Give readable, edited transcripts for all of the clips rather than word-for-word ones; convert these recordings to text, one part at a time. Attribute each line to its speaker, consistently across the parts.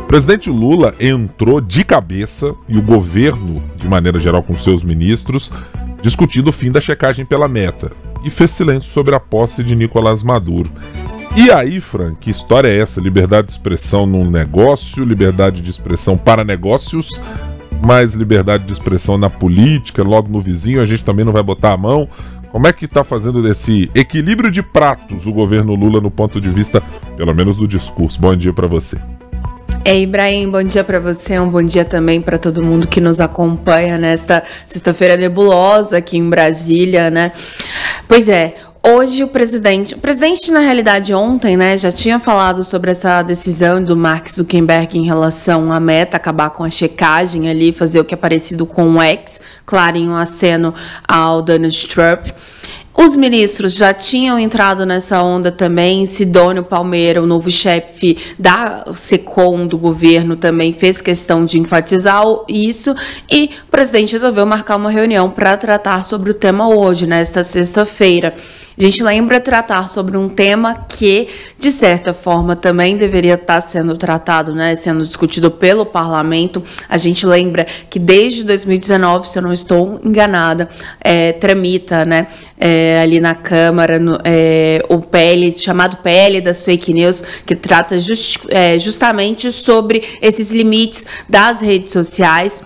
Speaker 1: presidente Lula entrou de cabeça e o governo, de maneira geral com seus ministros, discutindo o fim da checagem pela Meta e fez silêncio sobre a posse de Nicolás Maduro. E aí, Fran, que história é essa? Liberdade de expressão num negócio, liberdade de expressão para negócios, mas liberdade de expressão na política, logo no vizinho a gente também não vai botar a mão. Como é que está fazendo desse equilíbrio de pratos o governo Lula no ponto de vista, pelo menos do discurso? Bom dia para você.
Speaker 2: Ibrahim, bom dia para você, um bom dia também para todo mundo que nos acompanha nesta sexta-feira nebulosa aqui em Brasília, né? Pois é, hoje o presidente na realidade ontem, né, já tinha falado sobre essa decisão do Mark Zuckerberg em relação à Meta, acabar com a checagem ali, fazer o que é parecido com o X, claro, em um aceno ao Donald Trump. Os ministros já tinham entrado nessa onda também. Sidônio Palmeira, o novo chefe da SECOM do governo, também fez questão de enfatizar isso. E o presidente resolveu marcar uma reunião para tratar sobre o tema hoje, nesta sexta-feira. A gente lembra tratar sobre um tema que, de certa forma, também deveria estar sendo tratado, né, sendo discutido pelo parlamento. A gente lembra que desde 2019, se eu não estou enganada, tramita, né, ali na Câmara, o PL, chamado PL das Fake News, que trata justamente sobre esses limites das redes sociais.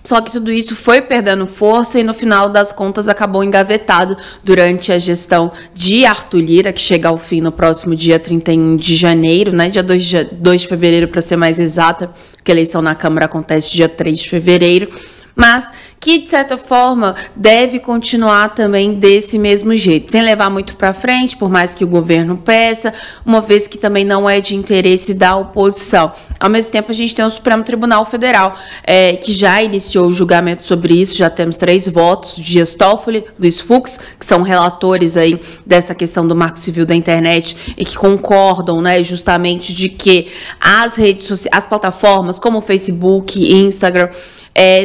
Speaker 2: Só que tudo isso foi perdendo força e, no final das contas, acabou engavetado durante a gestão de Arthur Lira, que chega ao fim no próximo dia 31 de janeiro, né? Dia 2 de fevereiro, para ser mais exata, porque a eleição na Câmara acontece dia 3 de fevereiro. Mas que, de certa forma, deve continuar também desse mesmo jeito, sem levar muito para frente, por mais que o governo peça, uma vez que também não é de interesse da oposição. Ao mesmo tempo, a gente tem o Supremo Tribunal Federal, que já iniciou o julgamento sobre isso, já temos 3 votos, Dias Toffoli, Luiz Fux, que são relatores aí dessa questão do Marco Civil da Internet e que concordam, né, justamente de que as redes sociais, as plataformas como o Facebook e Instagram,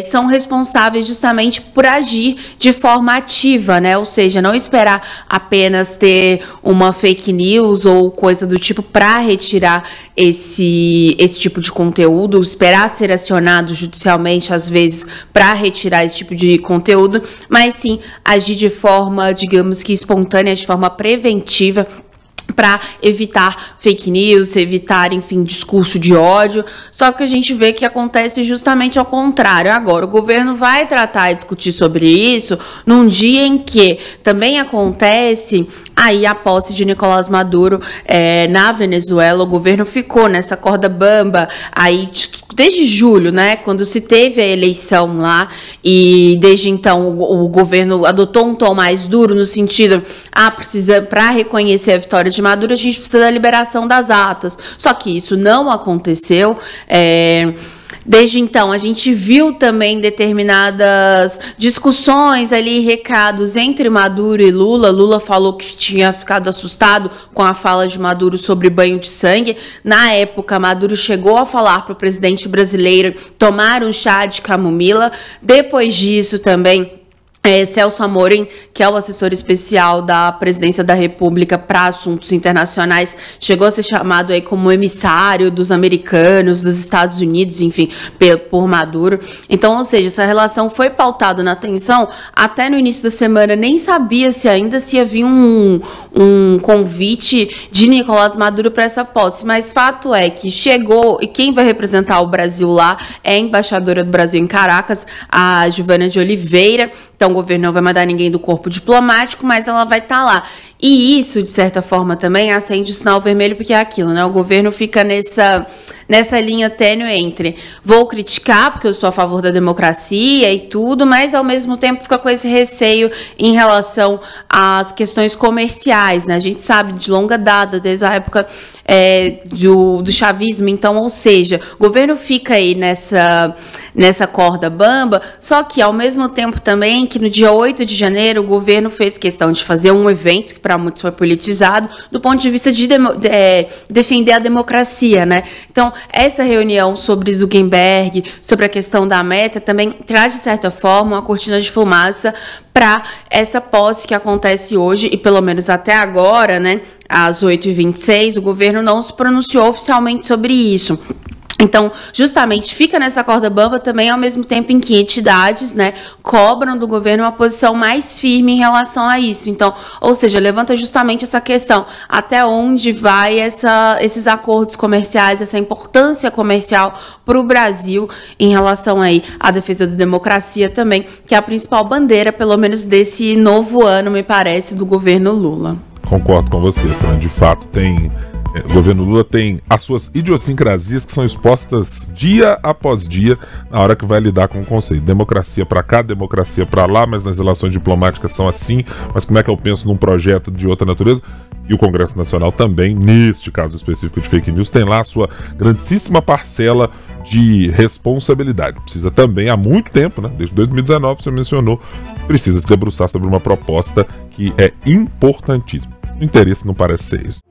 Speaker 2: são responsáveis justamente por agir de forma ativa, né? Ou seja, não esperar apenas ter uma fake news ou coisa do tipo para retirar esse tipo de conteúdo, esperar ser acionado judicialmente, às vezes, para retirar esse tipo de conteúdo, mas sim agir de forma, digamos que espontânea, de forma preventiva, para evitar fake news, evitar, enfim, discurso de ódio. Só que a gente vê que acontece justamente ao contrário. Agora, o governo vai tratar e discutir sobre isso num dia em que também acontece aí a posse de Nicolás Maduro na Venezuela. O governo ficou nessa corda bamba aí desde julho, né, quando se teve a eleição lá, e desde então o governo adotou um tom mais duro no sentido, para reconhecer a vitória de Maduro, a gente precisa da liberação das atas. Só que isso não aconteceu. Desde então, a gente viu também determinadas discussões ali, recados entre Maduro e Lula. Lula falou que tinha ficado assustado com a fala de Maduro sobre banho de sangue. Na época, Maduro chegou a falar para o presidente brasileiro tomar um chá de camomila. Depois disso também, Celso Amorim, que é o assessor especial da Presidência da República para assuntos internacionais, chegou a ser chamado aí como emissário dos americanos, dos Estados Unidos, enfim, por Maduro. Então, ou seja, essa relação foi pautada na atenção. Até no início da semana nem sabia se ainda se havia um convite de Nicolás Maduro para essa posse, mas fato é que chegou, e quem vai representar o Brasil lá é a embaixadora do Brasil em Caracas, a Giovana de Oliveira. Então, o governo não vai mandar ninguém do corpo diplomático, mas ela vai estar lá. E isso, de certa forma, também acende o sinal vermelho, porque é aquilo, né? O governo fica nessa linha tênue entre vou criticar, porque eu sou a favor da democracia e tudo, mas, ao mesmo tempo, fica com esse receio em relação às questões comerciais, né? A gente sabe de longa data, desde a época do chavismo. Então, ou seja, o governo fica aí nessa corda bamba, só que, ao mesmo tempo, também, que no dia 8 de janeiro, o governo fez questão de fazer um evento que para muitos foi politizado, do ponto de vista de defender a democracia, né? Então, essa reunião sobre Zuckerberg, sobre a questão da Meta, também traz, de certa forma, uma cortina de fumaça para essa posse que acontece hoje, e pelo menos até agora, né, às 8h26, o governo não se pronunciou oficialmente sobre isso. Então, justamente, fica nessa corda bamba também, ao mesmo tempo em que entidades, né, cobram do governo uma posição mais firme em relação a isso. Então, ou seja, levanta justamente essa questão, até onde vai esses acordos comerciais, essa importância comercial para o Brasil em relação aí à defesa da democracia também, que é a principal bandeira, pelo menos desse novo ano, me parece, do governo Lula.
Speaker 1: Concordo com você, Fran. De fato, o governo Lula tem as suas idiosincrasias que são expostas dia após dia na hora que vai lidar com o conceito. Democracia para cá, democracia para lá, mas nas relações diplomáticas são assim. Mas como é que eu penso num projeto de outra natureza? E o Congresso Nacional também, neste caso específico de fake news, tem lá a sua grandíssima parcela de responsabilidade. Precisa também, há muito tempo, né, desde 2019, você mencionou, precisa se debruçar sobre uma proposta que é importantíssima. O interesse não parece ser isso.